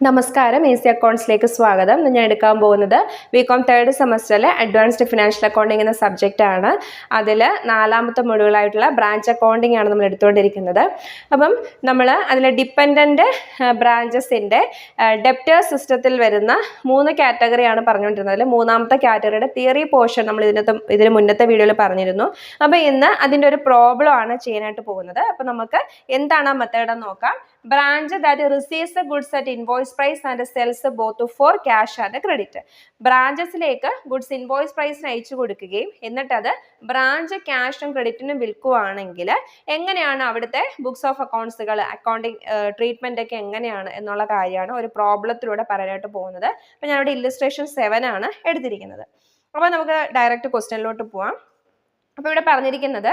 നമസ്കാരം, ഈസി അക്കൗണ്ട്സിലേക്ക് സ്വാഗതം. ഞാൻ എടുക്കാൻ പോകുന്നത് ബികോം തേർഡ് സെമസ്റ്ററിലെ അഡ്വാൻസ്ഡ് ഫിനാൻഷ്യൽ അക്കൗണ്ടിങ് എന്ന സബ്ജക്റ്റ് ആണ്. അതിൽ 4ാമത്തെ മൊഡ്യൂളായിട്ടുള്ള ബ്രാഞ്ച് അക്കൗണ്ടിങ് ആണ് നമ്മൾ എടുത്തുകൊണ്ടിരിക്കുന്നത്. അപ്പം നമ്മൾ അതിൽ ഡിപ്പെൻഡൻറ്റ് ബ്രാഞ്ചസിൻ്റെ ഡെപ്റ്റേഴ്സ് സിസ്റ്റത്തിൽ വരുന്ന 3 കാറ്റഗറിയാണ് പറഞ്ഞുകൊണ്ടിരുന്നത്. അതിൽ 3ാമത്തെ കാറ്റഗറിയുടെ തിയറി പോർഷൻ നമ്മൾ ഇതിന് മുന്നത്തെ വീഡിയോയിൽ പറഞ്ഞിരുന്നു. അപ്പോൾ ഇന്ന് അതിൻ്റെ ഒരു പ്രോബ്ലം ആണ് ചെയ്യാനായിട്ട് പോകുന്നത്. അപ്പോൾ നമുക്ക് എന്താണ് ആ മെത്തേഡ് എന്ന് നോക്കാം. Branch that receives the goods at invoice price and sells both for cash and credit. ബ്രാഞ്ചസിലേക്ക് ഗുഡ്സ് ഇൻവോയ്സ് പ്രൈസിന് അയച്ചു കൊടുക്കുകയും എന്നിട്ട് അത് ബ്രാഞ്ച് ക്യാഷും ക്രെഡിറ്റിനും വിൽക്കുകയാണെങ്കിൽ എങ്ങനെയാണ് അവിടുത്തെ ബുക്സ് ഓഫ് അക്കൗണ്ട്സുകൾ, അക്കൗണ്ടിങ് ട്രീറ്റ്മെന്റ് ഒക്കെ എങ്ങനെയാണ് എന്നുള്ള കാര്യമാണ് ഒരു പ്രോബ്ലത്തിലൂടെ പറയാനായിട്ട് പോകുന്നത്. അപ്പോൾ ഞാനിവിടെ ഇല്ലുസ്ട്രേഷൻ 7 ആണ് എടുത്തിരിക്കുന്നത്. അപ്പോൾ നമുക്ക് ഡയറക്റ്റ് ക്വസ്റ്റ്യനിലോട്ട് പോവാം. അപ്പോൾ ഇവിടെ പറഞ്ഞിരിക്കുന്നത്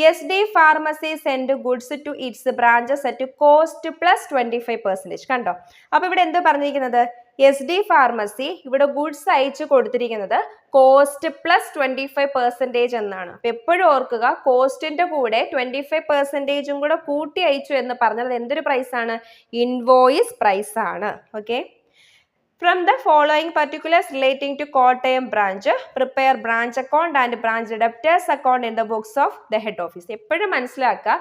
S D pharmacy send goods to its branches at cost plus 25%. കണ്ടോ? അപ്പോൾ ഇവിടെ എന്ത് പറഞ്ഞിരിക്കുന്നത്? എസ് ഡി ഫാർമസി ഇവിടെ ഗുഡ്സ് അയച്ചു കൊടുത്തിരിക്കുന്നത് കോസ്റ്റ് പ്ലസ് 25% എന്നാണ്. അപ്പോൾ എപ്പോഴും ഓർക്കുക, കോസ്റ്റിന്റെ കൂടെ 25% കൂടെ കൂട്ടി അയച്ചു എന്ന് പറഞ്ഞത് എന്തൊരു പ്രൈസാണ്? ഇൻവോയിസ് പ്രൈസ് ആണ്. Okay. From the following particulars relating to Kottayam branch, prepare branch account and branch debtors account in the books of the head office. എപ്പോഴും മനസ്സിലാക്കുക,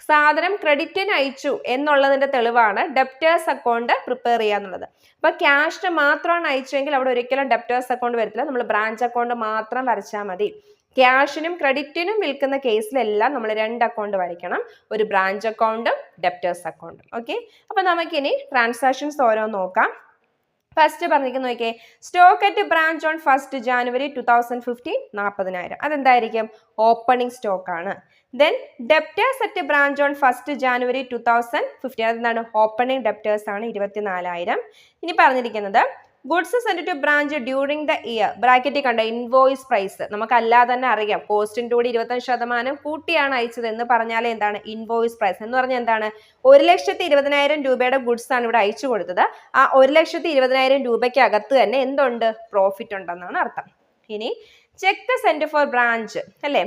സാധനം ക്രെഡിറ്റിന് അയച്ചു എന്നുള്ളതിന്റെ തെളിവാണ് ഡെപ്റ്റേഴ്സ് അക്കൗണ്ട് പ്രിപ്പയർ ചെയ്യുക എന്നുള്ളത്. അപ്പോൾ ക്യാഷിന് മാത്രമാണ് അയച്ചെങ്കിൽ അവിടെ ഒരിക്കലും ഡെപ്റ്റേഴ്സ് അക്കൗണ്ട് വരത്തില്ല. നമ്മൾ ബ്രാഞ്ച് അക്കൗണ്ട് മാത്രം വരച്ചാൽ മതി. ക്യാഷിനും ക്രെഡിറ്റിനും വിൽക്കുന്ന കേസിലെല്ലാം നമ്മൾ 2 അക്കൗണ്ട് വരയ്ക്കണം, ഒരു ബ്രാഞ്ച് അക്കൗണ്ടും ഡെപ്റ്റേഴ്സ് അക്കൗണ്ടും. ഓക്കെ. അപ്പോൾ നമുക്കിനി ട്രാൻസാക്ഷൻസ് ഓരോന്ന് നോക്കാം. ഫസ്റ്റ് പറഞ്ഞിരിക്കുന്ന നോക്കിയേ, stock at branch on 1 January 2015 40,000. അതെന്തായിരിക്കും? ഓപ്പണിംഗ് സ്റ്റോക്ക് ആണ്. Then debtors at branch on 1 January 2015 അതെന്താണ്? ഓപ്പണിംഗ് ഡെപ്റ്റേഴ്സ് ആണ്, 24,000. ഇനി പറഞ്ഞിരിക്കുന്നത് goods send to branch during the year, ബ്രാക്കറ്റിൽ കണ്ട ഇൻവോയ്സ് പ്രൈസ് നമുക്കല്ലാതെ തന്നെ അറിയാം, കോസ്റ്റിൻ്റെ കൂടി 25% കൂട്ടിയാണ് അയച്ചത് എന്ന് പറഞ്ഞാൽ എന്താണ്? ഇൻവോയ്സ് പ്രൈസ് എന്ന് പറഞ്ഞാൽ എന്താണ്? 1,20,000 രൂപയുടെ ഗുഡ്സ് ആണ് ഇവിടെ അയച്ചു കൊടുത്തത്. ആ 1,20,000 രൂപയ്ക്ക് അകത്ത് തന്നെ എന്തുണ്ട്? പ്രോഫിറ്റ് ഉണ്ടെന്നാണ് അർത്ഥം. ഇനി ചെക്ക് സെൻഡ് ഫോർ ബ്രാഞ്ച് അല്ലേ,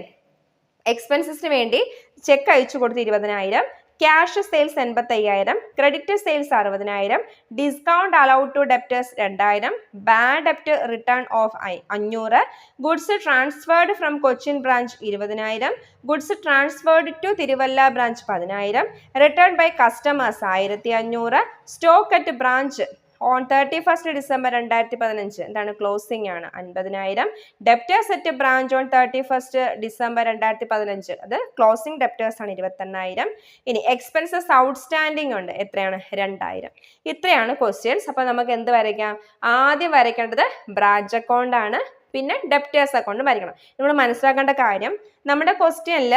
എക്സ്പെൻസസിന് വേണ്ടി ചെക്ക് അയച്ചു കൊടുത്ത് 20,000, cash sales 85,000, credit sales 60,000, discount allowed to debtors 2,000, bad ഡെപ്റ്റ് written off 500, goods transferred from Cochin branch 20,000, goods transferred to Thiruvalla branch 10,000, return by customers 1,500, stock at branch on 31 December 2015 എന്താണ്? Closing ആണ്, 50,000. Debtors at branch on 31 December 2015 അത് closing debtors ആണ്, 21,000. ഇനി expenses outstanding ഉണ്ട്, എത്രയാണ്? 2,000. ഇത്രയാണ് questions. അപ്പോൾ നമുക്ക് എന്ത് വരയ്ക്കാം? ആദ്യം വരയ്ക്കേണ്ടത് ബ്രാഞ്ച് അക്കൗണ്ട് ആണ്, പിന്നെ ഡെപ്റ്റേഴ്സ് അക്കൗണ്ട് വരയ്ക്കണം. നമ്മൾ മനസ്സിലാക്കേണ്ട കാര്യം, നമ്മുടെ ക്വസ്റ്റ്യനിൽ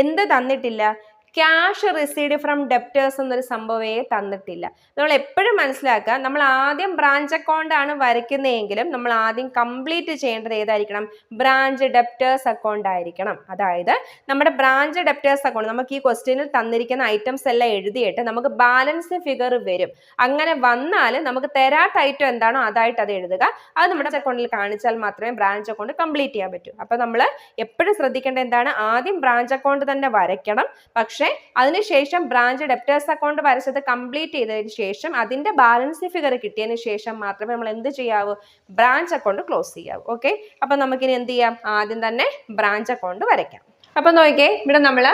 എന്ത് തന്നിട്ടില്ല? ക്യാഷ് റിസീവ്ഡ് ഫ്രം ഡെപ്റ്റേഴ്സ് എന്നൊരു സംഭവമേ തന്നിട്ടില്ല. നമ്മൾ എപ്പോഴും മനസ്സിലാക്കുക, നമ്മൾ ആദ്യം ബ്രാഞ്ച് അക്കൗണ്ട് ആണ് വരയ്ക്കുന്നതെങ്കിലും നമ്മൾ ആദ്യം കംപ്ലീറ്റ് ചെയ്യേണ്ടത് ഏതായിരിക്കണം? ബ്രാഞ്ച് ഡെപ്റ്റേഴ്സ് അക്കൗണ്ട് ആയിരിക്കണം. അതായത് നമ്മുടെ ബ്രാഞ്ച് ഡെപ്റ്റേഴ്സ് അക്കൗണ്ട് നമുക്ക് ഈ ക്വസ്റ്റ്യനിൽ തന്നിരിക്കുന്ന ഐറ്റംസ് എല്ലാം എഴുതിയിട്ട് നമുക്ക് ബാലൻസ് ഫിഗർ വരും. അങ്ങനെ വന്നാൽ നമുക്ക് തരാത്ത ഐറ്റം എന്താണോ അതായിട്ട് അത് എഴുതുക. അത് നമ്മുടെ അക്കൗണ്ടിൽ കാണിച്ചാൽ മാത്രമേ ബ്രാഞ്ച് അക്കൗണ്ട് കംപ്ലീറ്റ് ചെയ്യാൻ പറ്റൂ. അപ്പോൾ നമ്മൾ എപ്പോഴും ശ്രദ്ധിക്കേണ്ടത് എന്താണ്? ആദ്യം ബ്രാഞ്ച് അക്കൗണ്ട് തന്നെ വരയ്ക്കണം. പക്ഷേ അതിനുശേഷം ബ്രാഞ്ച് ഡെപ്റ്റേഴ്സ് അക്കൗണ്ട് വരച്ചത് കംപ്ലീറ്റ് ചെയ്തതിന് ശേഷം അതിന്റെ ബാലൻസ് ഫിഗർ കിട്ടിയതിന് ശേഷം മാത്രമേ നമ്മൾ എന്ത് ചെയ്യാവൂ? ബ്രാഞ്ച് അക്കൗണ്ട് ക്ലോസ് ചെയ്യാവൂ. ഓക്കെ. അപ്പൊ നമുക്കിനി എന്ത് ചെയ്യാം? ആദ്യം തന്നെ ബ്രാഞ്ച് അക്കൗണ്ട് വരയ്ക്കാം. അപ്പൊ നോക്കിയേ, ഇവിടെ നമ്മൾ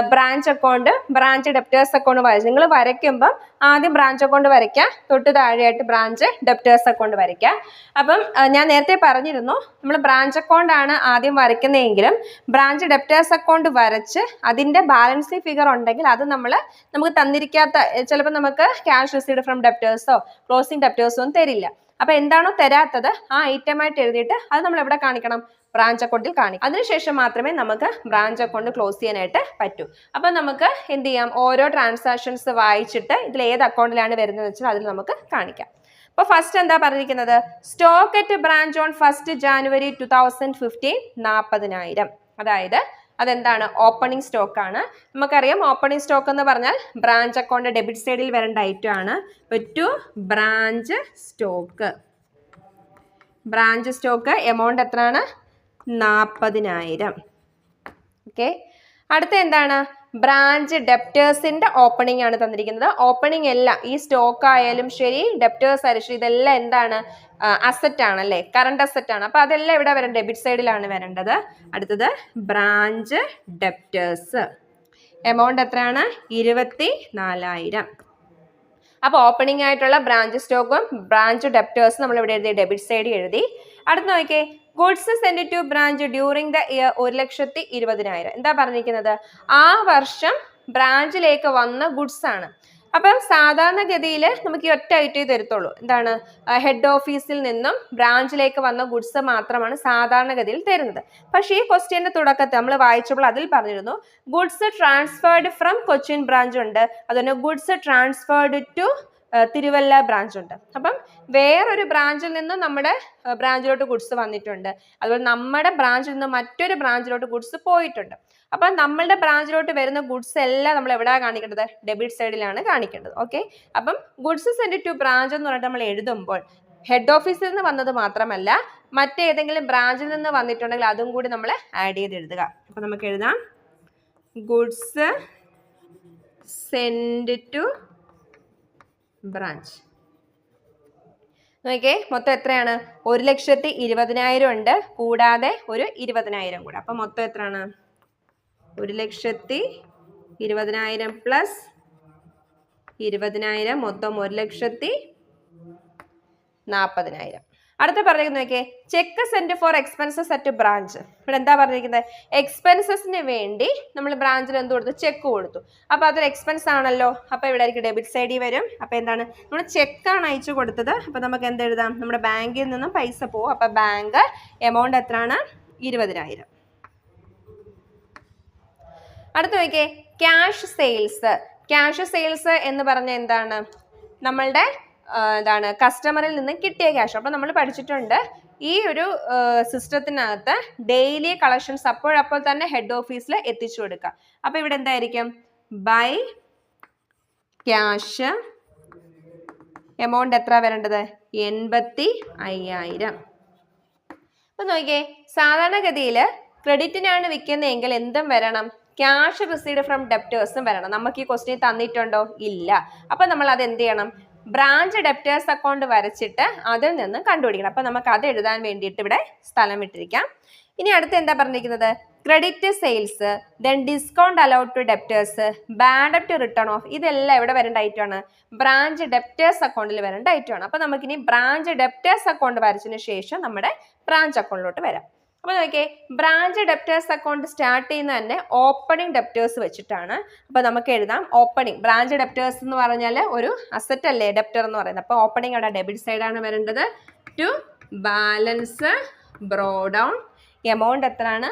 branch account, branch debtors account വരച്ചു. നിങ്ങൾ വരയ്ക്കുമ്പം ആദ്യം ബ്രാഞ്ച് അക്കൗണ്ട് വരയ്ക്കുക, തൊട്ട് താഴെയായിട്ട് ബ്രാഞ്ച് ഡെപ്റ്റേഴ്സ് അക്കൗണ്ട് വരയ്ക്കുക. അപ്പം ഞാൻ നേരത്തെ പറഞ്ഞിരുന്നു, നമ്മൾ ബ്രാഞ്ച് അക്കൗണ്ട് ആണ് ആദ്യം വരയ്ക്കുന്നതെങ്കിലും ബ്രാഞ്ച് ഡെപ്റ്റേഴ്സ് അക്കൗണ്ട് വരച്ച് അതിന്റെ ബാലൻസ് ഫിഗർ ഉണ്ടെങ്കിൽ അത് നമുക്ക് തന്നിരിക്കാത്ത, ചിലപ്പോൾ നമുക്ക് ക്യാഷ് റിസീവ്ഡ് ഫ്രം ഡെപ്റ്റേഴ്സോ ക്ലോസിംഗ് ഡെപ്റ്റേഴ്സോ ഒന്നും തരില്ല. അപ്പൊ എന്താണോ തരാത്തത് ആ ഐറ്റമായിട്ട് എഴുതിയിട്ട് അത് നമ്മൾ എവിടെ കാണിക്കണം? ബ്രാഞ്ച് അക്കൗണ്ടിൽ കാണിക്കും. അതിനുശേഷം മാത്രമേ നമുക്ക് ബ്രാഞ്ച് അക്കൗണ്ട് ക്ലോസ് ചെയ്യാനായിട്ട് പറ്റൂ. അപ്പൊ നമുക്ക് എന്ത് ചെയ്യാം? ഓരോ ട്രാൻസാക്ഷൻസ് വായിച്ചിട്ട് ഇതിൽ ഏത് അക്കൗണ്ടിലാണ് വരുന്നത് വെച്ചാൽ അതിൽ നമുക്ക് കാണിക്കാം. അപ്പോൾ ഫസ്റ്റ് എന്താ പറഞ്ഞിരിക്കുന്നത്? Stock at branch on 1 January 2015 40,000. അതായത് അതെന്താണ്? ഓപ്പണിംഗ് സ്റ്റോക്ക് ആണ്. നമുക്കറിയാം ഓപ്പണിംഗ് സ്റ്റോക്ക് എന്ന് പറഞ്ഞാൽ ബ്രാഞ്ച് അക്കൗണ്ട് ഡെബിറ്റ് സൈഡിൽ വരേണ്ട ഐറ്റം ആണ്. To branch stock, branch stock amount എത്രയാണ്? 40,000. ഓക്കെ. അടുത്ത എന്താണ്? ബ്രാഞ്ച് ഡെപ്റ്റേഴ്സിന്റെ ഓപ്പണിംഗ് ആണ് തന്നിരിക്കുന്നത്. ഓപ്പണിംഗ് എല്ലാം ഈ സ്റ്റോക്ക് ആയാലും ശരി, ഡെപ്റ്റേഴ്സ് ആയാലും ശരി, ഇതെല്ലാം എന്താണ്? അസറ്റ് ആണ് അല്ലേ, കറണ്ട് അസറ്റ് ആണ്. അപ്പൊ അതെല്ലാം ഇവിടെ വരേണ്ടത് ഡെബിറ്റ് സൈഡിലാണ് വരേണ്ടത്. അടുത്തത് ബ്രാഞ്ച് ഡെപ്റ്റേഴ്സ്. എമൗണ്ട് എത്രയാണ്? 24,000. അപ്പൊ ഓപ്പണിംഗ് ആയിട്ടുള്ള ബ്രാഞ്ച് സ്റ്റോക്കും ബ്രാഞ്ച് ഡെപ്റ്റേഴ്സും നമ്മൾ ഇവിടെ എഴുതി, ഡെബിറ്റ് സൈഡിൽ എഴുതി. അടുത്ത് നോക്കിയേ, goods send to branch during the year 1,20,000. എന്താ പറഞ്ഞിരിക്കുന്നത്? ആ വർഷം ബ്രാഞ്ചിലേക്ക് വന്ന ഗുഡ്സ് ആണ്. അപ്പം സാധാരണഗതിയിൽ നമുക്ക് ഈ ഒറ്റ ഐറ്റേ തരത്തുള്ളൂ. എന്താണ്? ഹെഡ് ഓഫീസിൽ നിന്നും ബ്രാഞ്ചിലേക്ക് വന്ന ഗുഡ്സ് മാത്രമാണ് സാധാരണഗതിയിൽ തരുന്നത്. പക്ഷേ ഈ ക്വസ്റ്റ്യന്റെ തുടക്കത്തിൽ നമ്മൾ വായിച്ചപ്പോൾ അതിൽ പറഞ്ഞിരുന്നു goods transferred from Cochin branch ഉണ്ട്, അതുപോലെ goods transferred to Thiruvalla branch ഉണ്ട്. അപ്പം വേറൊരു ബ്രാഞ്ചിൽ നിന്ന് നമ്മുടെ ബ്രാഞ്ചിലോട്ട് ഗുഡ്സ് വന്നിട്ടുണ്ട്, അതുപോലെ നമ്മുടെ ബ്രാഞ്ചിൽ നിന്ന് മറ്റൊരു ബ്രാഞ്ചിലോട്ട് ഗുഡ്സ് പോയിട്ടുണ്ട്. അപ്പം നമ്മളുടെ ബ്രാഞ്ചിലോട്ട് വരുന്ന ഗുഡ്സ് എല്ലാം നമ്മൾ എവിടെയാണ് കാണിക്കേണ്ടത്? ഡെബിറ്റ് സൈഡിലാണ് കാണിക്കേണ്ടത്. ഓക്കെ, അപ്പം ഗുഡ്സ് സെൻഡ് ടു ബ്രാഞ്ച് എന്ന് പറഞ്ഞിട്ട് നമ്മൾ എഴുതുമ്പോൾ ഹെഡ് ഓഫീസിൽ നിന്ന് വന്നത് മാത്രമല്ല മറ്റേതെങ്കിലും ബ്രാഞ്ചിൽ നിന്ന് വന്നിട്ടുണ്ടെങ്കിൽ അതും കൂടി നമ്മൾ ആഡ് ചെയ്ത് എഴുതുക. അപ്പം നമുക്ക് എഴുതാം ഗുഡ്സ് സെൻഡ് ടു ബ്രാഞ്ച്. നോക്കിയേ, മൊത്തം എത്രയാണ്? 1,20,000 ഉണ്ട്, കൂടാതെ ഒരു 20,000 കൂടെ. അപ്പം മൊത്തം എത്രയാണ്? 1,20,000 പ്ലസ് 20,000, മൊത്തം 1,40,000. അടുത്ത പറഞ്ഞിരിക്കുന്നത് നോക്കിയേ, cheque send for expenses at branch. ഇവിടെ എന്താ പറഞ്ഞിരിക്കുന്നത്? എക്സ്പെൻസസിന് വേണ്ടി നമ്മൾ ബ്രാഞ്ചിൽ എന്ത് കൊടുത്തു? ചെക്ക് കൊടുത്തു. അപ്പൊ അതൊരു എക്സ്പെൻസ് ആണല്ലോ. അപ്പൊ ഇവിടെ ആയിരിക്കും ഡെബിറ്റ് സൈഡിൽ വരും. അപ്പൊ എന്താണ്? നമ്മൾ ചെക്കാണ് അയച്ചു കൊടുത്തത്. അപ്പൊ നമുക്ക് എന്ത് എഴുതാം? നമ്മുടെ ബാങ്കിൽ നിന്നും പൈസ പോകും. അപ്പൊ ബാങ്ക് എമൗണ്ട് എത്രയാണ്? 20,000. അടുത്ത നോക്കിയേ, ക്യാഷ് സെയിൽസ്. ക്യാഷ് സെയിൽസ് എന്ന് പറഞ്ഞ എന്താണ്? നമ്മളുടെ എന്താണ്? കസ്റ്റമറിൽ നിന്ന് കിട്ടിയ ക്യാഷ്. അപ്പം നമ്മൾ പഠിച്ചിട്ടുണ്ട് ഈ ഒരു സിസ്റ്റത്തിനകത്ത് ഡെയിലി കളക്ഷൻസ് അപ്പോഴപ്പോൾ തന്നെ ഹെഡ് ഓഫീസിൽ എത്തിച്ചു കൊടുക്കുക. അപ്പം ഇവിടെ എന്തായിരിക്കും? ബൈ ക്യാഷ് എമൗണ്ട് എത്ര വരേണ്ടത്? 85,000. അപ്പം നോക്കിയേ, സാധാരണഗതിയിൽ ക്രെഡിറ്റിനാണ് വിൽക്കുന്നതെങ്കിൽ എന്തും വരണം? ക്യാഷ് റിസീവ്ഡ് ഫ്രം ഡെപ്റ്റേഴ്സും വരണം. നമുക്ക് ഈ ക്വസ്റ്റ്യൻ തന്നിട്ടുണ്ടോ? ഇല്ല. അപ്പം നമ്മൾ അത് എന്ത് ചെയ്യണം? ബ്രാഞ്ച് ഡെപ്റ്റേഴ്സ് അക്കൗണ്ട് വരച്ചിട്ട് അതിൽ നിന്ന് കണ്ടുപിടിക്കണം. അപ്പം നമുക്ക് അത് എഴുതാൻ വേണ്ടിയിട്ട് ഇവിടെ സ്ഥലം ഇട്ടിരിക്കാം. ഇനി അടുത്ത് എന്താ പറഞ്ഞിരിക്കുന്നത്? Credit sales, then discount allowed to debtors, bad ഡെപ്റ്റ് റിട്ടേൺ ഓഫ്, ഇതെല്ലാം എവിടെ വരേണ്ട ഐറ്റമാണ്? ബ്രാഞ്ച് ഡെപ്റ്റേഴ്സ് അക്കൗണ്ടിൽ വരേണ്ട ഐറ്റമാണ്. അപ്പം നമുക്കിനി ബ്രാഞ്ച് ഡെപ്റ്റേഴ്സ് അക്കൗണ്ട് വരച്ചതിന് ശേഷം നമ്മുടെ ബ്രാഞ്ച് അക്കൗണ്ടിലോട്ട് വരാം. അപ്പോൾ നോക്കിയേ, ബ്രാഞ്ച് ഡെപ്റ്റേഴ്സ് അക്കൗണ്ട് സ്റ്റാർട്ട് ചെയ്യുന്നത് തന്നെ ഓപ്പണിംഗ് ഡെപ്റ്റേഴ്സ് വെച്ചിട്ടാണ്. അപ്പോൾ നമുക്ക് എഴുതാം ഓപ്പണിംഗ്. ബ്രാഞ്ച് ഡെപ്റ്റേഴ്സ് എന്ന് പറഞ്ഞാൽ ഒരു അസറ്റ് അല്ലേ ഡെപ്റ്റർ എന്ന് പറയുന്നത്. അപ്പോൾ ഓപ്പണിംഗ് അവിടെ ഡെബിറ്റ് സൈഡാണ് വരേണ്ടത്. To balance brought down, amount എത്രയാണ്?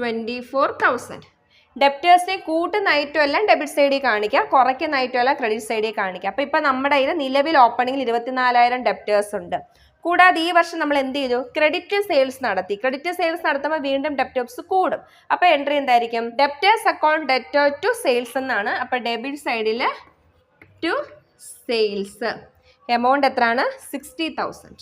24,000. ഡെപ്റ്റേഴ്സിനെ കൂട്ടുന്ന ഐറ്റം എല്ലാം ഡെബിറ്റ് സൈഡിൽ കാണിക്കുക, കുറയ്ക്കുന്ന ഐറ്റം എല്ലാം ക്രെഡിറ്റ് സൈഡിൽ കാണിക്കുക. അപ്പോൾ ഇപ്പം നമ്മുടെ കയ്യിൽ നിലവിൽ ഓപ്പണിംഗിൽ 24,000 ഡെപ്റ്റേഴ്സ് ഉണ്ട്. കൂടാതെ ഈ വർഷം നമ്മൾ എന്ത് ചെയ്തു? ക്രെഡിറ്റ് സെയിൽസ് നടത്തി. ക്രെഡിറ്റ് സെയിൽസ് നടത്തുമ്പോൾ വീണ്ടും ഡെപ്റ്റേഴ്സ് കൂടും. അപ്പോൾ എൻട്രി എന്തായിരിക്കും? Debtors account debtor to sales എന്നാണ്. അപ്പോൾ ഡെബിറ്റ് സൈഡിൽ ടു സെയിൽസ് എമൗണ്ട് എത്രയാണ്? 60,000.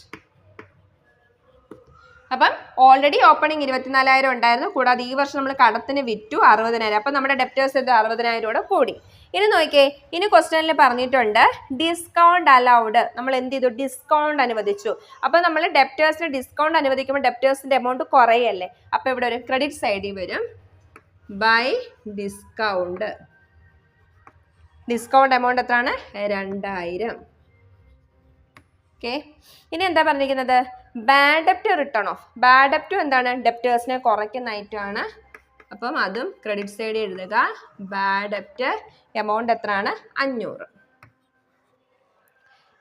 അപ്പം ഓൾറെഡി ഓപ്പണിംഗ് 24,000 ഉണ്ടായിരുന്നു. കൂടാതെ ഈ വർഷം നമ്മൾ കടത്തിന് വിറ്റു 60,000. അപ്പം നമ്മുടെ ഡെപ്റ്റേഴ്സ് 60,000 കൂടി. ഇനി നോക്കിയേ, ഇനി ക്വസ്റ്റ്യനിൽ പറഞ്ഞിട്ടുണ്ട് ഡിസ്കൗണ്ട് അലൗഡ്. നമ്മൾ എന്ത് ചെയ്തു? ഡിസ്കൗണ്ട് അനുവദിച്ചു. അപ്പം നമ്മൾ ഡെപ്റ്റേഴ്സിന് ഡിസ്കൗണ്ട് അനുവദിക്കുമ്പോൾ ഡെപ്റ്റേഴ്സിന്റെ എമൗണ്ട് കുറയല്ലേ. അപ്പം ഇവിടെ ഒരു ക്രെഡിറ്റ് സൈഡിൽ വരും ബൈ ഡിസ്കൗണ്ട്. ഡിസ്കൗണ്ട് എമൗണ്ട് എത്രയാണ്? 2,000. ഓക്കെ, ഇനി എന്താ പറഞ്ഞിരിക്കുന്നത്? ബാഡ് ഡെപ്റ്റ് റിട്ടേൺ ഓഫ്. ബാഡ് ഡെപ്റ്റ് എന്താണ്? ഡെപ്റ്റേഴ്സിനെ കുറയ്ക്കുന്ന ഐറ്റമാണ്. അപ്പം അതും ക്രെഡിറ്റ് സൈഡിൽ എഴുതുക. ബാഡ് ഡെപ്റ്റ് എമൗണ്ട് എത്രയാണ്? 500.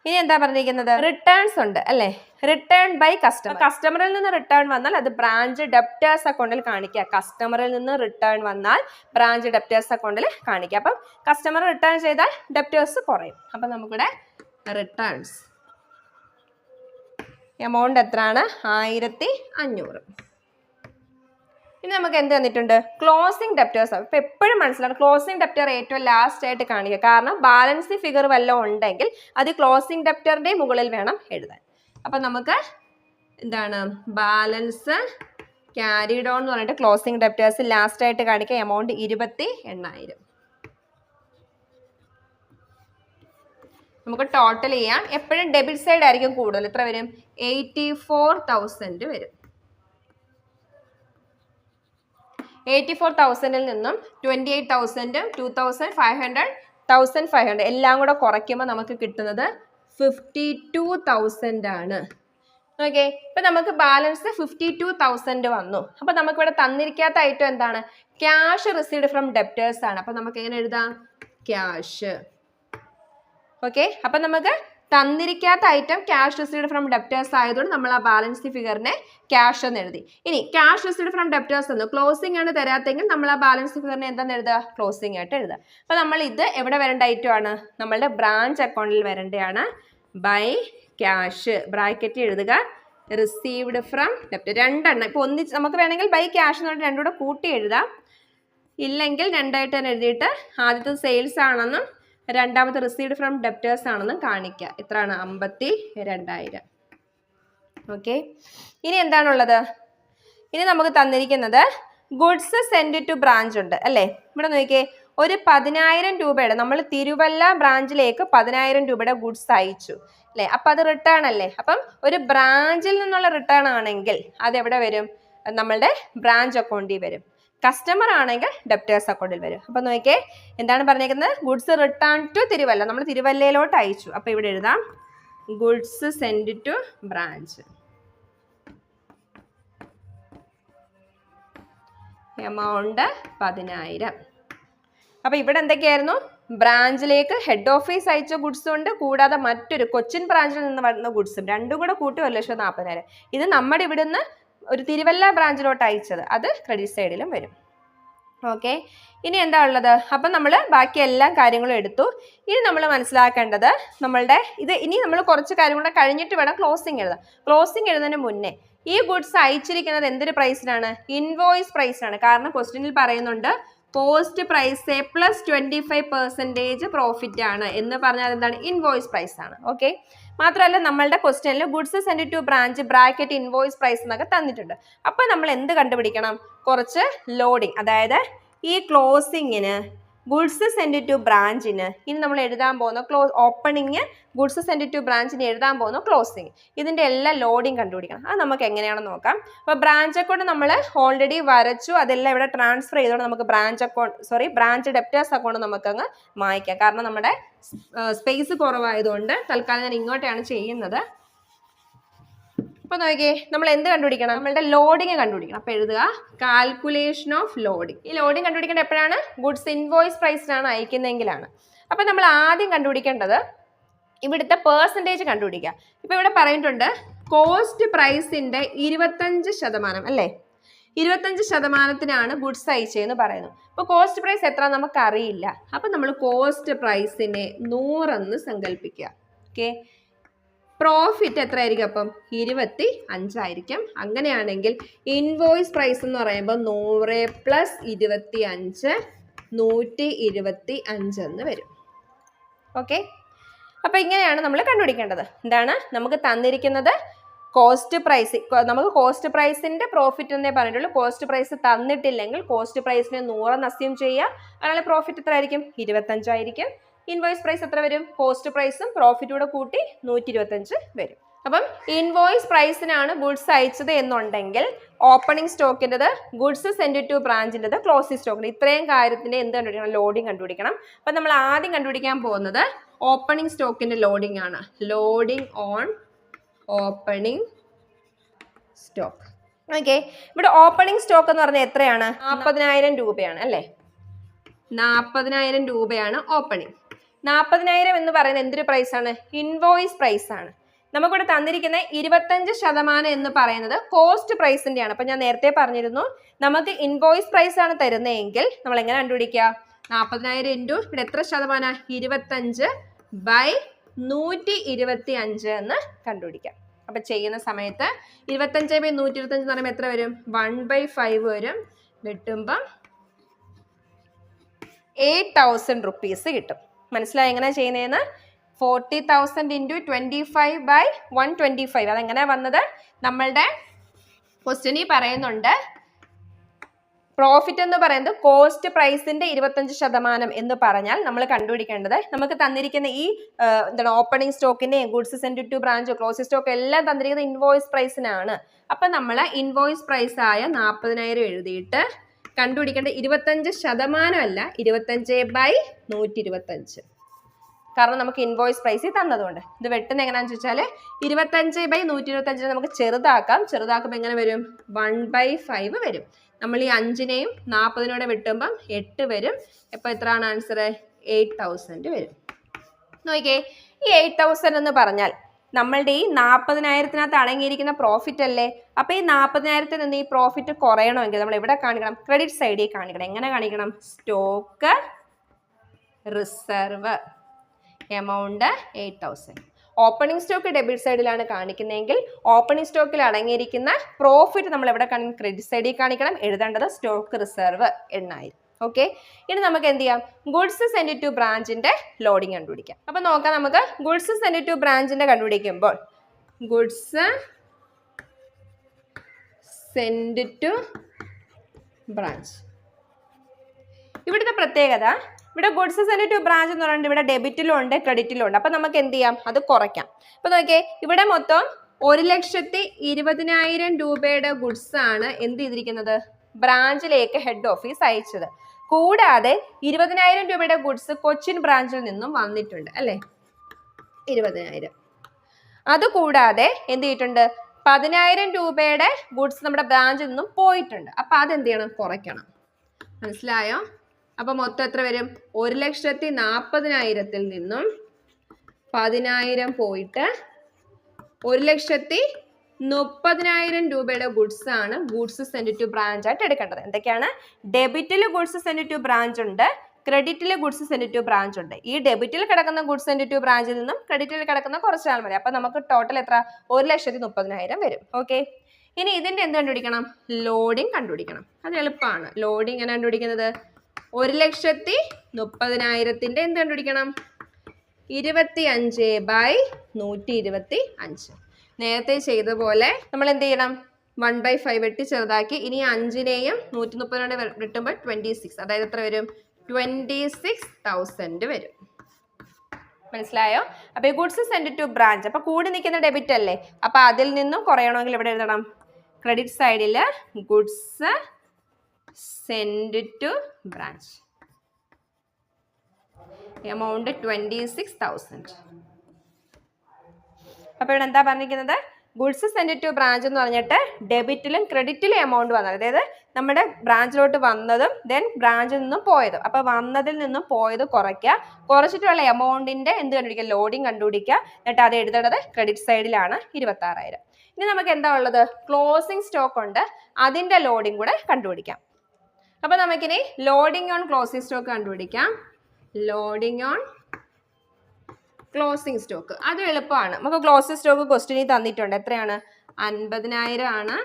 ഇനി എന്താ പറഞ്ഞിരിക്കുന്നത്? റിട്ടേൺസ് ഉണ്ട് അല്ലേ? Written by customer. കസ്റ്റമറിൽ നിന്ന് റിട്ടേൺ വന്നാൽ അത് ബ്രാഞ്ച് ഡെപ്റ്റേഴ്സ് അക്കൗണ്ടിൽ കാണിക്കുക. കസ്റ്റമറിൽ നിന്ന് റിട്ടേൺ വന്നാൽ ബ്രാഞ്ച് ഡെപ്റ്റേഴ്സ് അക്കൗണ്ടിൽ കാണിക്കുക. അപ്പം കസ്റ്റമർ റിട്ടേൺ ചെയ്താൽ ഡെപ്റ്റേഴ്സ് കുറയും. അപ്പം നമുക്കിവിടെ റിട്ടേൺസ് എമൗണ്ട് എത്രയാണ്? 1,500. ഇനി നമുക്ക് എന്ത് തന്നിട്ടുണ്ട്? Closing debtors. ഇപ്പം എപ്പോഴും മനസ്സിലാണ് ക്ലോസിംഗ് ഡെപ്റ്റർ ഏറ്റവും ലാസ്റ്റ് ആയിട്ട് കാണിക്കുക. കാരണം ബാലൻസ് ഫിഗർ വല്ലതും ഉണ്ടെങ്കിൽ അത് ക്ലോസിംഗ് ഡെപ്റ്ററിന്റെ മുകളിൽ വേണം എഴുതാൻ. അപ്പം നമുക്ക് എന്താണ്? ബാലൻസ് ക്യാരിഡ് ഓൺ എന്ന് പറഞ്ഞിട്ട് ക്ലോസിംഗ് ഡെപ്റ്റേഴ്സ് ലാസ്റ്റ് ആയിട്ട് കാണിക്കുക എമൗണ്ട് 28,000. നമുക്ക് ടോട്ടൽ ചെയ്യാം. എപ്പോഴും ഡെബിറ്റ് സൈഡ് ആയിരിക്കും കൂടുതൽ. എത്ര വരും? 84,000 വരും. 84,000-ൽ നിന്നും 28,000, 2,500, 1,500 എല്ലാം കൂടെ കുറയ്ക്കുമ്പോൾ നമുക്ക് കിട്ടുന്നത് 52,000 ആണ്. ഓക്കെ, ഇപ്പൊ നമുക്ക് ബാലൻസ് 52,000 വന്നു. അപ്പൊ നമുക്ക് ഇവിടെ തന്നിരിക്കാത്ത ഐറ്റം എന്താണ്? ക്യാഷ് റിസീവ്ഡ് ഫ്രം ഡെപ്റ്റേഴ്സ് ആണ്. അപ്പൊ നമുക്ക് എങ്ങനെ എഴുതാം? ക്യാഷ്. ഓക്കെ, അപ്പൊ നമുക്ക് തന്നിരിക്കാത്ത item cash received from debtors ആയതുകൊണ്ട് നമ്മൾ ആ ബാലൻസ് ഫിഗറിനെ ക്യാഷ് എന്ന് എഴുതി. ഇനി ക്യാഷ് റിസീവ്ഡ് ഫ്രം ഡെപ്റ്റേഴ്സ് എന്ന് ക്ലോസിംഗ് ആണ് തരാത്തെങ്കിൽ നമ്മൾ ആ ബാലൻസ് ഫിഗറിനെ എന്താണെന്ന് എഴുതുക? ക്ലോസിംഗ് ആയിട്ട് എഴുതുക. അപ്പൊ നമ്മൾ ഇത് എവിടെ വരേണ്ട ഐറ്റം ആണ്? നമ്മളുടെ ബ്രാഞ്ച് അക്കൗണ്ടിൽ വരേണ്ടതാണ്. ബൈ ക്യാഷ് ബ്രാക്കറ്റ് എഴുതുക, റിസീവ്ഡ് ഫ്രം ഡെപ്റ്റ് രണ്ടെണ്ണം. ഇപ്പൊ ഒന്നിച്ച് നമുക്ക് വേണമെങ്കിൽ ബൈ ക്യാഷ് എന്ന് പറഞ്ഞിട്ട് രണ്ടും കൂടെ കൂട്ടി എഴുതാം. ഇല്ലെങ്കിൽ രണ്ടായിട്ട് തന്നെ എഴുതിയിട്ട് ആദ്യത്തെ സെയിൽസ് ആണെന്നും രണ്ടാമത്തെ റിസീവ്ഡ് ഫ്രം ഡെപ്റ്റേഴ്സ് ആണെന്നും കാണിക്കുക. എത്രയാണ്? 52,000. ഓക്കെ, ഇനി എന്താണുള്ളത്? ഇനി നമുക്ക് തന്നിരിക്കുന്നത് ഗുഡ്സ് സെൻഡ് ടു ബ്രാഞ്ച് ഉണ്ട് അല്ലേ? ഇവിടെ നോക്കിയേ, ഒരു 10,000 രൂപയുടെ നമ്മൾ തിരുവല്ല ബ്രാഞ്ചിലേക്ക് 10,000 രൂപയുടെ ഗുഡ്സ് അയച്ചു അല്ലേ? അപ്പം അത് റിട്ടേൺ അല്ലേ? അപ്പം ഒരു ബ്രാഞ്ചിൽ നിന്നുള്ള റിട്ടേൺ ആണെങ്കിൽ അത് എവിടെ വരും? നമ്മളുടെ ബ്രാഞ്ച് അക്കൗണ്ടിൽ വരും. കസ്റ്റമർ ആണെങ്കിൽ ഡെപ്റ്റേഴ്സ് അക്കൗണ്ടിൽ വരും. അപ്പം നോക്കിയേ, എന്താണ് പറഞ്ഞേക്കുന്നത്? Goods return to Thiruvalla. നമ്മൾ തിരുവല്ലയിലോട്ട് അയച്ചു. അപ്പം ഇവിടെ എഴുതാം goods send to branch. Amount 10,000. അപ്പം ഇവിടെ എന്തൊക്കെയായിരുന്നു? ബ്രാഞ്ചിലേക്ക് ഹെഡ് ഓഫീസ് അയച്ച ഗുഡ്സും ഉണ്ട്, കൂടാതെ മറ്റൊരു കൊച്ചിൻ ബ്രാഞ്ചിൽ നിന്ന് വരുന്ന ഗുഡ്സും. രണ്ടും കൂടെ കൂട്ടി 1,40,000. ഇത് നമ്മുടെ ഇവിടുന്ന് ഒരു തിരുവല്ല ബ്രാഞ്ചിലോട്ട് അയച്ചത്, അത് ക്രെഡിറ്റ് സൈഡിലും വരും. ഓക്കെ, ഇനി എന്താ ഉള്ളത്? അപ്പം നമ്മൾ ബാക്കി എല്ലാ കാര്യങ്ങളും എടുത്തു. ഇനി നമ്മൾ മനസ്സിലാക്കേണ്ടത് നമ്മളുടെ ഇനി നമ്മൾ കുറച്ച് കാര്യം കൂടെ കഴിഞ്ഞിട്ട് വേണം ക്ലോസിംഗ് എഴുതാൻ. ക്ലോസിംഗ് എഴുതുന്നതിന് മുന്നേ ഈ ഗുഡ്സ് അയച്ചിരിക്കുന്നത് എന്തൊരു പ്രൈസിനാണ്? ഇൻവോയ്സ് പ്രൈസിനാണ്. കാരണം ക്വസ്റ്റ്യനിൽ പറയുന്നുണ്ട് കോസ്റ്റ് പ്രൈസ് പ്ലസ് 25% പ്രോഫിറ്റ് ആണ് എന്ന് പറഞ്ഞാൽ എന്താണ്? ഇൻവോയ്സ് പ്രൈസ് ആണ്. ഓക്കെ, മാത്രമല്ല നമ്മളുടെ ക്വസ്റ്റ്യനിൽ goods send to branch bracket invoice price എന്നൊക്കെ തന്നിട്ടുണ്ട്. അപ്പം നമ്മൾ എന്ത് കണ്ടുപിടിക്കണം? കുറച്ച് ലോഡിങ്, അതായത് ഈ ക്ലോസിങ്ങിന് ഗുഡ്സ് സെൻഡ് ടു ബ്രാഞ്ചിന് ഇനി നമ്മൾ എഴുതാൻ പോകുന്ന ഓപ്പണിങ്, ഗുഡ്സ് സെൻഡ് ടു ബ്രാഞ്ചിന് എഴുതാൻ പോകുന്ന ക്ലോസിങ്, ഇതിൻ്റെ എല്ലാം ലോഡിങ് കണ്ടുപിടിക്കണം. അത് നമുക്ക് എങ്ങനെയാണെന്ന് നോക്കാം. അപ്പോൾ ബ്രാഞ്ച് അക്കൗണ്ട് നമ്മൾ ഓൾറെഡി വരച്ചു, അതെല്ലാം ഇവിടെ ട്രാൻസ്ഫർ ചെയ്തുകൊണ്ട് നമുക്ക് ബ്രാഞ്ച് ഡെപ്റ്റേഴ്സ് അക്കൗണ്ട് നമുക്കങ്ങ് മായ്ക്കാം. കാരണം നമ്മുടെ സ്പേസ് കുറവായതുകൊണ്ട് തൽക്കാലം ഞാൻ ഇങ്ങോട്ടാണ് ചെയ്യുന്നത്. അപ്പോൾ നോക്കിയേ, നമ്മൾ എന്ത് കണ്ടുപിടിക്കണം? നമ്മളുടെ ലോഡിങ് കണ്ടുപിടിക്കണം. അപ്പോൾ എഴുതുക കാൽക്കുലേഷൻ ഓഫ് ലോഡിങ്. ഈ ലോഡിങ് കണ്ടുപിടിക്കേണ്ടത് എപ്പോഴാണ്? ഗുഡ്സ് ഇൻവോയ്സ് പ്രൈസിനാണ് അയക്കുന്നതെങ്കിലാണ്. അപ്പോൾ നമ്മൾ ആദ്യം കണ്ടുപിടിക്കേണ്ടത് ഇവിടുത്തെ പെർസെൻറ്റേജ് കണ്ടുപിടിക്കുക. ഇപ്പോൾ ഇവിടെ പറഞ്ഞിട്ടുണ്ട് കോസ്റ്റ് പ്രൈസിൻ്റെ 25% അല്ലേ? 25%-നാണ് ഗുഡ്സ് അയച്ചതെന്ന് പറയുന്നു. അപ്പോൾ കോസ്റ്റ് പ്രൈസ് എത്ര നമുക്കറിയില്ല. അപ്പം നമ്മൾ കോസ്റ്റ് പ്രൈസിനെ 100 എന്ന് സങ്കല്പിക്കുക. ഓക്കെ, പ്രോഫിറ്റ് എത്ര ആയിരിക്കും? അപ്പം 25 ആയിരിക്കും. അങ്ങനെയാണെങ്കിൽ ഇൻവോയ്സ് പ്രൈസ് എന്ന് പറയുമ്പോൾ 100 + 25 125 എന്ന് വരും. ഓക്കെ, അപ്പം ഇങ്ങനെയാണ് നമ്മൾ കണ്ടുപിടിക്കേണ്ടത്. എന്താണ് നമുക്ക് തന്നിരിക്കുന്നത്? Cost price. നമുക്ക് കോസ്റ്റ് പ്രൈസിൻ്റെ പ്രോഫിറ്റ് എന്നേ പറഞ്ഞിട്ടുള്ളൂ. കോസ്റ്റ് പ്രൈസ് തന്നിട്ടില്ലെങ്കിൽ കോസ്റ്റ് പ്രൈസിനെ 100 എന്ന് അസ്യൂം ചെയ്യുക. അതിനാൽ പ്രോഫിറ്റ് എത്ര ആയിരിക്കും? 25 ആയിരിക്കും. ഇൻവോയ്സ് പ്രൈസ് എത്ര വരും? കോസ്റ്റ് പ്രൈസും പ്രോഫിറ്റും കൂടെ കൂട്ടി 125 വരും. അപ്പം ഇൻവോയ്സ് പ്രൈസിനാണ് ഗുഡ്സ് അയച്ചത് എന്നുണ്ടെങ്കിൽ ഓപ്പണിംഗ് സ്റ്റോക്കിൻ്റെത്, ഗുഡ്സ് സെൻഡ് ടു ബ്രാഞ്ചിൻ്റെത്, ക്ലോസിംഗ് സ്റ്റോക്കിൻ്റെ ഇത്രയും കാര്യത്തിൻ്റെ എന്ത് കണ്ടുപിടിക്കണം? ലോഡിങ് കണ്ടുപിടിക്കണം. അപ്പം നമ്മൾ ആദ്യം കണ്ടുപിടിക്കാൻ പോകുന്നത് ഓപ്പണിംഗ് സ്റ്റോക്കിൻ്റെ ലോഡിംഗ് ആണ്. Loading on opening stock. Okay, ഇവിടെ ഓപ്പണിംഗ് സ്റ്റോക്ക് എന്ന് പറഞ്ഞാൽ എത്രയാണ്? 40,000 രൂപയാണ് അല്ലേ? 40,000 രൂപയാണ് ഓപ്പണിംഗ്. 40,000 എന്ന് പറയുന്നത് എന്തൊരു പ്രൈസാണ്? ഇൻവോയ്സ് പ്രൈസ് ആണ്. നമുക്കിവിടെ തന്നിരിക്കുന്ന 25% എന്ന് പറയുന്നത് കോസ്റ്റ് പ്രൈസിൻ്റെയാണ്. അപ്പം ഞാൻ നേരത്തെ പറഞ്ഞിരുന്നു, നമുക്ക് ഇൻവോയ്സ് പ്രൈസ് ആണ് തരുന്നതെങ്കിൽ നമ്മൾ എങ്ങനെ കണ്ടുപിടിക്കുക? 40,000 ഇൻറ്റു ഇവിടെ എത്ര ശതമാനം? 25/125 എന്ന് കണ്ടുപിടിക്കാം. അപ്പം ചെയ്യുന്ന സമയത്ത് 25/125 എന്ന് പറയുമ്പോൾ എത്ര വരും? 1/5 വരും. വെട്ടുമ്പം 8,000 റുപ്പീസ് കിട്ടും. മനസ്സിലായി എങ്ങനെയാണ് ചെയ്യുന്നതെന്ന്? 40,000 × 25/125. അതെങ്ങനെയാണ് വന്നത്? നമ്മളുടെ ക്വസ്റ്റ്യനിൽ പറയുന്നുണ്ട് പ്രോഫിറ്റ് എന്ന് പറയുന്നത് കോസ്റ്റ് പ്രൈസിന്റെ 25% എന്ന് പറഞ്ഞാൽ നമ്മൾ കണ്ടുപിടിക്കേണ്ടത് നമുക്ക് തന്നിരിക്കുന്ന ഈ എന്താണ് ഓപ്പണിംഗ് സ്റ്റോക്കിന്റെ goods send to branch closing stock എല്ലാം തന്നിരിക്കുന്നത് ഇൻവോയ്സ് പ്രൈസിനാണ്. അപ്പൊ നമ്മൾ ഇൻവോയ്സ് പ്രൈസ് ആയ 40,000 എഴുതിയിട്ട് കണ്ടുപിടിക്കേണ്ട 25% അല്ല 25/125, കാരണം നമുക്ക് ഇൻവോയ്സ് പ്രൈസ് തന്നതുകൊണ്ട്. ഇത് വെട്ടുന്ന എങ്ങനെയാണെന്ന് ചോദിച്ചാൽ 25/125 നമുക്ക് ചെറുതാക്കുമ്പോൾ എങ്ങനെ വരും? 1/5 വരും. നമ്മൾ ഈ 5നെയും 40നോടെ വെട്ടുമ്പം 8 വരും. എപ്പോൾ എത്രയാണ് ആൻസർ? 8,000 വരും. നോക്കിയേ, ഈ 8,000 എന്ന് പറഞ്ഞാൽ നമ്മളുടെ ഈ 40,000-നകത്ത് അടങ്ങിയിരിക്കുന്ന പ്രോഫിറ്റ് അല്ലേ. അപ്പൊ ഈ 40,000-ൽ നിന്ന് ഈ പ്രോഫിറ്റ് കുറയണമെങ്കിൽ നമ്മൾ എവിടെ കാണിക്കണം? ക്രെഡിറ്റ് സൈഡിൽ കാണിക്കണം. എങ്ങനെ കാണിക്കണം? Stock reserve amount 8,000. Opening stock debit സൈഡിലാണ് കാണിക്കുന്നതെങ്കിൽ ഓപ്പണിംഗ് സ്റ്റോക്കിൽ അടങ്ങിയിരിക്കുന്ന പ്രോഫിറ്റ് നമ്മൾ എവിടെ കാണിക്കണം? ക്രെഡിറ്റ് സൈഡിൽ കാണിക്കണം. എഴുതേണ്ടത് സ്റ്റോക്ക് റിസർവ് 8,000. ഓക്കെ, ഇനി നമുക്ക് എന്ത് ചെയ്യാം? ഗുഡ്സ് സെൻഡ് ടു ബ്രാഞ്ചിന്റെ ലോഡിംഗ് കണ്ടുപിടിക്കാം. അപ്പൊ നോക്കാം, നമുക്ക് ഗുഡ്സ് സെൻഡ് ടു ബ്രാഞ്ചിന്റെ കണ്ടുപിടിക്കുമ്പോൾ ഗുഡ്സ് സെൻഡ് ടു ബ്രാഞ്ച്, ഇവിടുത്തെ പ്രത്യേകത, ഇവിടെ ഗുഡ്സ് സെൻഡ് ടു ബ്രാഞ്ച് എന്ന് പറയുന്നത് ഇവിടെ ഡെബിറ്റിലും ഉണ്ട് ക്രെഡിറ്റിലും ഉണ്ട്. അപ്പൊ നമുക്ക് എന്ത് ചെയ്യാം? അത് കുറയ്ക്കാം. അപ്പൊ നോക്കിയേ, ഇവിടെ മൊത്തം 1,20,000 രൂപയുടെ ഗുഡ്സ് ആണ് എന്ത് ചെയ്തിരിക്കുന്നത്? ബ്രാഞ്ചിലേക്ക് ഹെഡ് ഓഫീസ് അയച്ചത്. കൂടാതെ 20,000 രൂപയുടെ ഗുഡ്സ് കൊച്ചിൻ ബ്രാഞ്ചിൽ നിന്നും വന്നിട്ടുണ്ട് അല്ലേ? 20,000. അതുകൂടാതെ എന്ത് ചെയ്തിട്ടുണ്ട്? 10,000 രൂപയുടെ ഗുഡ്സ് നമ്മുടെ ബ്രാഞ്ചിൽ നിന്നും പോയിട്ടുണ്ട്. അപ്പൊ അതെന്ത് ചെയ്യണം? കുറയ്ക്കണം. മനസ്സിലായോ? അപ്പൊ മൊത്തം എത്ര വരും? 1,40,000-ൽ നിന്നും 10,000 പോയിട്ട് 1,30,000 രൂപയുടെ ഗുഡ്സ് ആണ് ഗുഡ്സ് സെൻഡ് ടു ബ്രാഞ്ച് ആയിട്ട് എടുക്കേണ്ടത്. എന്തൊക്കെയാണ്? ഡെബിറ്റിൽ ഗുഡ്സ് സെൻഡ് ടു ബ്രാഞ്ച് ഉണ്ട്, ക്രെഡിറ്റിൽ ഗുഡ്സ് സെൻഡ് ടു ബ്രാഞ്ച് ഉണ്ട്. ഈ ഡെബിറ്റിൽ കിടക്കുന്ന ഗുഡ്സ് സെൻഡ് ടു ബ്രാഞ്ചിൽ നിന്നും ക്രെഡിറ്റിൽ കിടക്കുന്ന കുറച്ചാൽ മതി. അപ്പൊ നമുക്ക് ടോട്ടൽ എത്ര? 1,30,000 വരും. ഓക്കെ, ഇനി ഇതിന്റെ എന്ത് കണ്ടുപിടിക്കണം? ലോഡിംഗ് കണ്ടുപിടിക്കണം. അത് എളുപ്പമാണ്. ലോഡിംഗ് എങ്ങനെ കണ്ടുപിടിക്കുന്നത്? 1,30,000-ന്റെ എന്ത് കണ്ടുപിടിക്കണം? 25/125. നേരത്തെ ചെയ്ത പോലെ നമ്മൾ എന്ത് ചെയ്യണം? 1/5 വെട്ടി ചെറുതാക്കി. ഇനി 5നെയും 130 വെട്ടുമ്പോൾ 26, അതായത് എത്ര വരും? 26,000 വരും. മനസ്സിലായോ? അപ്പൊ ഈ ഗുഡ്സ് സെൻഡ് ടു ബ്രാഞ്ച്, അപ്പൊ കൂടി നിൽക്കുന്ന ഡെബിറ്റ് അല്ലേ, അപ്പൊ അതിൽ നിന്നും കുറയണമെങ്കിൽ ഇവിടെ എഴുതണം ക്രെഡിറ്റ് സൈഡിൽ goods send to branch amount 26,000. അപ്പൊ ഇവിടെ എന്താ പറഞ്ഞിരിക്കുന്നത്? ഗുഡ്സ് സെൻഡ് ടു ബ്രാഞ്ച് എന്ന് പറഞ്ഞിട്ട് ഡെബിറ്റിലും ക്രെഡിറ്റിലും എമൗണ്ട് വന്നത്, അതായത് നമ്മുടെ ബ്രാഞ്ചിലോട്ട് വന്നതും ദെൻ ബ്രാഞ്ചിൽ നിന്നും പോയതും. അപ്പൊ വന്നതിൽ നിന്നും പോയത് കുറയ്ക്കുക, കുറച്ചിട്ടുള്ള എമൗണ്ടിന്റെ എന്ത് കണ്ടുപിടിക്കുക? ലോഡിംഗ് കണ്ടുപിടിക്കുക. എന്നിട്ട് അത് എഴുതേണ്ടത് ക്രെഡിറ്റ് സൈഡിലാണ് 26,000. ഇനി നമുക്ക് എന്താ ഉള്ളത്? ക്ലോസിംഗ് സ്റ്റോക്ക് ഉണ്ട്, അതിന്റെ ലോഡിംഗ് കൂടെ കണ്ടുപിടിക്കാം. അപ്പൊ നമുക്കിനി ലോഡിംഗ് ഓൺ ക്ലോസിംഗ് സ്റ്റോക്ക് കണ്ടുപിടിക്കാം. ലോഡിംഗ് ഓൺ ക്ലോസിംഗ് സ്റ്റോക്ക് അത് എളുപ്പമാണ്. നമുക്ക് ക്ലോസിംഗ് സ്റ്റോക്ക് ക്വസ്റ്റ്യനിൽ തന്നിട്ടുണ്ട്. എത്രയാണ്? 50,000 ആണ്.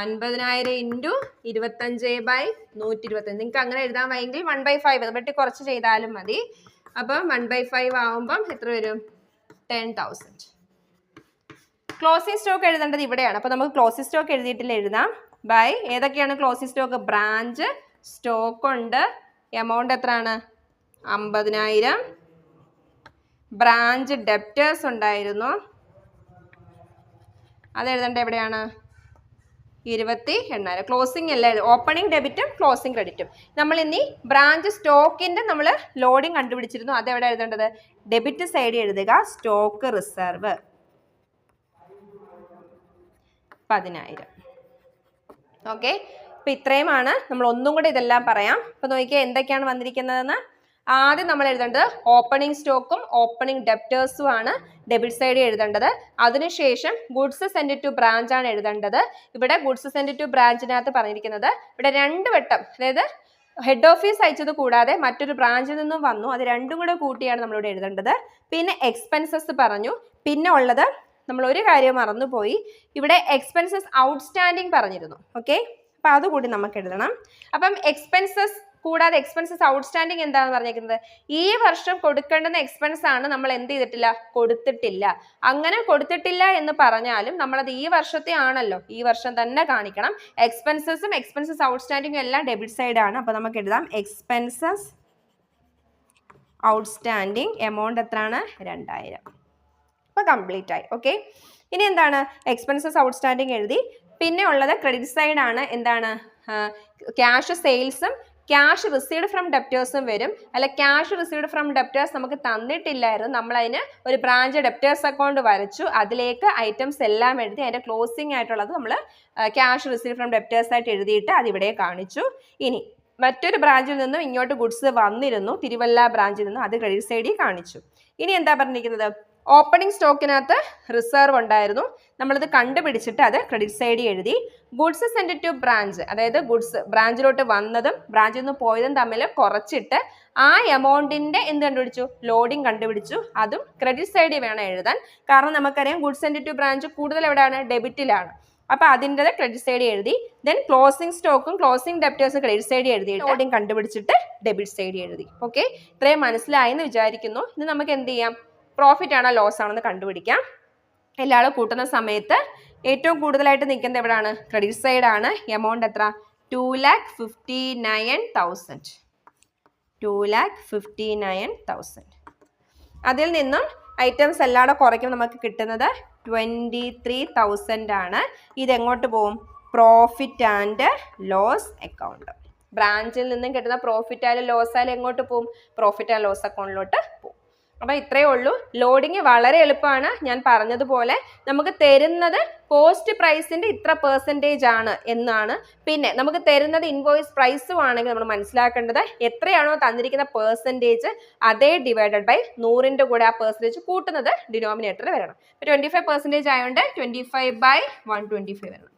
50,000 ഇൻറ്റു 25/125. നിങ്ങൾക്ക് അങ്ങനെ എഴുതാൻ വയ്യെങ്കിൽ 1/5 അത് വെട്ടി കുറച്ച് ചെയ്താലും മതി. അപ്പം 1/5 ആവുമ്പം എത്ര വരും? 10,000. ക്ലോസിംഗ് സ്റ്റോക്ക് എഴുതേണ്ടത് ഇവിടെയാണ്. അപ്പൊ നമുക്ക് ക്ലോസിംഗ് സ്റ്റോക്ക് എഴുതിയിട്ടില്ല, എഴുതാം. ബൈ ഏതൊക്കെയാണ് ക്ലോസിംഗ് സ്റ്റോക്ക്? ബ്രാഞ്ച് സ്റ്റോക്ക് ഉണ്ട്, എമൗണ്ട് എത്രയാണ്? 50,000. ബ്രാഞ്ച് ഡെപ്റ്റേഴ്സ് ഉണ്ടായിരുന്നു, അത് എഴുതേണ്ട എവിടെയാണ്? 28,000. ക്ലോസിംഗ് അല്ലേ, ഓപ്പണിംഗ് ഡെബിറ്റും ക്ലോസിംഗ് ക്രെഡിറ്റും. നമ്മൾ ഇനി ബ്രാഞ്ച് സ്റ്റോക്കിന്റെ നമ്മൾ ലോഡിംഗ് കണ്ടുപിടിച്ചിരുന്നു, അത് എവിടെ എഴുതേണ്ടത്? ഡെബിറ്റ് സൈഡ് എഴുതുക, സ്റ്റോക്ക് റിസർവ് 10,000. ഓക്കെ, അപ്പൊ ഇത്രയുമാണ്. നമ്മൾ ഒന്നും കൂടെ ഇതെല്ലാം പറയാം. അപ്പൊ നോക്കിയാൽ എന്തൊക്കെയാണ് വന്നിരിക്കുന്നതെന്ന്. ആദ്യം നമ്മൾ എഴുതേണ്ടത് ഓപ്പണിംഗ് സ്റ്റോക്കും ഓപ്പണിംഗ് ഡെപ്റ്റേഴ്സും ആണ് ഡെബിറ്റ് സൈഡിൽ എഴുതേണ്ടത്. അതിനുശേഷം ഗുഡ്സ് സെൻഡ് ടു ബ്രാഞ്ച് ആണ് എഴുതേണ്ടത്. ഇവിടെ ഗുഡ്സ് സെൻഡ് ടു ബ്രാഞ്ചിനകത്ത് പറഞ്ഞിരിക്കുന്നത് ഇവിടെ 2 വട്ടം, അതായത് ഹെഡ് ഓഫീസ് അയച്ചത് കൂടാതെ മറ്റൊരു ബ്രാഞ്ചിൽ നിന്നും വന്നു, അത് രണ്ടും കൂടെ കൂട്ടിയാണ് നമ്മളിവിടെ എഴുതേണ്ടത്. പിന്നെ എക്സ്പെൻസസ് പറഞ്ഞു. പിന്നെ ഉള്ളത് നമ്മൾ ഒരു കാര്യം മറന്നുപോയി, ഇവിടെ എക്സ്പെൻസസ് ഔട്ട്സ്റ്റാൻഡിങ് പറഞ്ഞിരുന്നു. ഓക്കെ, അപ്പം അതുകൂടി നമുക്ക് എഴുതണം. അപ്പം എക്സ്പെൻസസ് കൂടാതെ എക്സ്പെൻസസ് ഔട്ട്സ്റ്റാൻഡിങ് എന്താണെന്ന് പറഞ്ഞേക്കുന്നത് ഈ വർഷം കൊടുക്കേണ്ടുന്ന എക്സ്പെൻസ് ആണ് നമ്മൾ എന്ത് ചെയ്തിട്ടില്ല, കൊടുത്തിട്ടില്ല. അങ്ങനെ കൊടുത്തിട്ടില്ല എന്ന് പറഞ്ഞാലും നമ്മളത് ഈ വർഷത്തെ ആണല്ലോ, ഈ വർഷം തന്നെ കാണിക്കണം. എക്സ്പെൻസസ് ഔട്ട്സ്റ്റാൻഡിങ്ങും എല്ലാം ഡെബിറ്റ് സൈഡ് ആണ്. അപ്പൊ നമുക്ക് എഴുതാം എക്സ്പെൻസസ് ഔട്ട്സ്റ്റാൻഡിങ് എമൗണ്ട് എത്രയാണ്, 2000. അപ്പൊ കംപ്ലീറ്റ് ആയി. ഓക്കെ, ഇനി എന്താണ്, എക്സ്പെൻസസ് ഔട്ട്സ്റ്റാൻഡിങ് എഴുതി. പിന്നെ ഉള്ളത് ക്രെഡിറ്റ് സൈഡ് ആണ്. എന്താണ്, ക്യാഷ് സെയിൽസും ക്യാഷ് റിസീവ്ഡ് ഫ്രം ഡെപ്റ്റേഴ്സും വരും. അല്ല, ക്യാഷ് റിസീവ്ഡ് ഫ്രം ഡെപ്റ്റേഴ്സ് നമുക്ക് തന്നിട്ടില്ലായിരുന്നു, നമ്മളതിന് ഒരു ബ്രാഞ്ച് ഡെപ്റ്റേഴ്സ് അക്കൗണ്ട് വരച്ചു, അതിലേക്ക് ഐറ്റംസ് എല്ലാം എഴുതി, അതിന്റെ ക്ലോസിംഗ് ആയിട്ടുള്ളത് നമ്മൾ ക്യാഷ് റിസീവ്ഡ് ഫ്രം ഡെപ്റ്റേഴ്സ് ആയിട്ട് എഴുതിയിട്ട് അതിവിടെ കാണിച്ചു. ഇനി മറ്റൊരു ബ്രാഞ്ചിൽ നിന്നും ഇങ്ങോട്ട് ഗുഡ്സ് വന്നിരുന്നു, തിരുവല്ല ബ്രാഞ്ചിൽ നിന്നും, അത് ക്രെഡിറ്റ് സൈഡിൽ കാണിച്ചു. ഇനി എന്താ പറഞ്ഞിരിക്കുന്നത്, ഓപ്പണിംഗ് സ്റ്റോക്കിനകത്ത് റിസർവ് ഉണ്ടായിരുന്നു, നമ്മളത് കണ്ടുപിടിച്ചിട്ട് അത് ക്രെഡിറ്റ് സൈഡിൽ എഴുതി. ഗുഡ്സ് സെൻഡ് ടു ബ്രാഞ്ച്, അതായത് ഗുഡ്സ് ബ്രാഞ്ചിലോട്ട് വന്നതും ബ്രാഞ്ചിൽ നിന്ന് പോയതും തമ്മിൽ കുറച്ചിട്ട് ആ എമൗണ്ടിന്റെ എന്ത് കണ്ടുപിടിച്ചു, ലോഡിംഗ് കണ്ടുപിടിച്ചു, അതും ക്രെഡിറ്റ് സൈഡിൽ വേണം എഴുതാൻ. കാരണം നമുക്കറിയാം ഗുഡ്സ് സെൻഡ് ടു ബ്രാഞ്ച് കൂടുതൽ എവിടെയാണ്, ഡെബിറ്റിലാണ്. അപ്പൊ അതിൻ്റെ ക്രെഡിറ്റ് സൈഡിൽ എഴുതി. ദെൻ ക്ലോസിംഗ് സ്റ്റോക്കും ക്ലോസിംഗ് ഡെപ്റ്റേഴ്സും ക്രെഡിറ്റ് സൈഡിൽ എഴുതി, ലോഡിംഗ് കണ്ടുപിടിച്ചിട്ട് ഡെബിറ്റ് സൈഡിൽ എഴുതി. ഓക്കെ, ഇത്രയും മനസ്സിലായി എന്ന് വിചാരിക്കുന്നു. ഇനി നമുക്ക് എന്ത് ചെയ്യാം, പ്രോഫിറ്റ് ആണോ ലോസ് ആണോ എന്ന് കണ്ടുപിടിക്കാം. എല്ലാവരും കൂട്ടുന്ന സമയത്ത് ഏറ്റവും കൂടുതലായിട്ട് നിൽക്കുന്നത് എവിടെയാണ്, ക്രെഡിറ്റ് സൈഡ് ആണ്. എമൗണ്ട് എത്ര, 2,59,000. 2,59,000. അതിൽ നിന്നും ഐറ്റംസ് എല്ലാവരും കുറയ്ക്കും, നമുക്ക് കിട്ടുന്നത് 23,000 ആണ്. ഇതെങ്ങോട്ട് പോവും, പ്രോഫിറ്റ് ആൻഡ് ലോസ് അക്കൗണ്ട്. ബ്രാഞ്ചിൽ നിന്നും കിട്ടുന്ന പ്രോഫിറ്റ് ആയാലും ലോസ് ആയാലും എങ്ങോട്ട് പോവും, പ്രോഫിറ്റ് ആൻഡ് ലോസ് അക്കൗണ്ടിലോട്ട് പോവും. അപ്പൊ ഇത്രയേ ഉള്ളൂ. ലോഡിങ് വളരെ എളുപ്പമാണ്. ഞാൻ പറഞ്ഞതുപോലെ നമുക്ക് തരുന്നത് കോസ്റ്റ് പ്രൈസിന്റെ ഇത്ര പെർസെൻറ്റേജ് ആണ് എന്നാണ്. പിന്നെ നമുക്ക് തരുന്നത് ഇൻവോയ്സ് പ്രൈസും ആണെങ്കിൽ നമ്മൾ മനസ്സിലാക്കേണ്ടത് എത്രയാണോ തന്നിരിക്കുന്ന പെർസെൻറ്റേജ് അതേ ഡിവൈഡഡ് ബൈ 100ന്റെ കൂടെ ആ പെർസെൻറ്റേജ് കൂട്ടുന്നത് ഡിനോമിനേറ്ററിൽ വരണം. 25% ആയതുകൊണ്ട് 25/125 വരണം.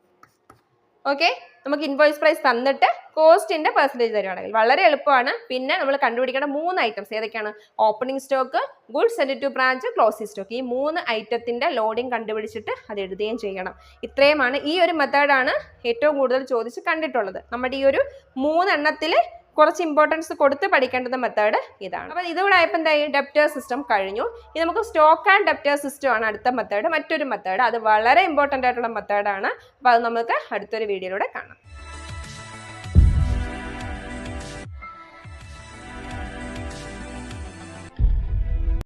ഓക്കെ, നമുക്ക് ഇൻവോയ്സ് പ്രൈസ് തന്നിട്ട് കോസ്റ്റിന്റെ പെർസെൻറ്റേജ് തരുവാണെങ്കിൽ വളരെ എളുപ്പമാണ്. പിന്നെ നമ്മൾ കണ്ടുപിടിക്കേണ്ട 3 ഐറ്റംസ് ഏതൊക്കെയാണ്, opening stock, goods send to branch, closing stock. ഈ 3 ഐറ്റത്തിന്റെ ലോഡിംഗ് കണ്ടുപിടിച്ചിട്ട് അത് എഴുതുകയും ചെയ്യണം. ഇത്രയുമാണ്. ഈ ഒരു മെത്തേഡാണ് ഏറ്റവും കൂടുതൽ ചോദിച്ച് കണ്ടിട്ടുള്ളത്. നമ്മുടെ ഈ ഒരു 3 എണ്ണത്തിൽ കുറച്ച് ഇമ്പോർട്ടൻസ് കൊടുത്ത് പഠിക്കേണ്ടുന്ന മെത്തേഡ് ഇതാണ്. അപ്പോൾ ഇതുകൂടെ ആയപ്പോൾ എന്തായി, ഡെപ്റ്റർ സിസ്റ്റം കഴിഞ്ഞു. ഇനി നമുക്ക് സ്റ്റോക്ക് ആൻഡ് ഡെപ്റ്റർ സിസ്റ്റം ആണ് അടുത്ത മെത്തേഡ്, മറ്റൊരു മെത്തേഡ്. അത് വളരെ ഇമ്പോർട്ടൻ്റ് ആയിട്ടുള്ള മെത്തേഡാണ്. അപ്പോൾ അത് നമുക്ക് അടുത്തൊരു വീഡിയോയിലൂടെ കാണാം.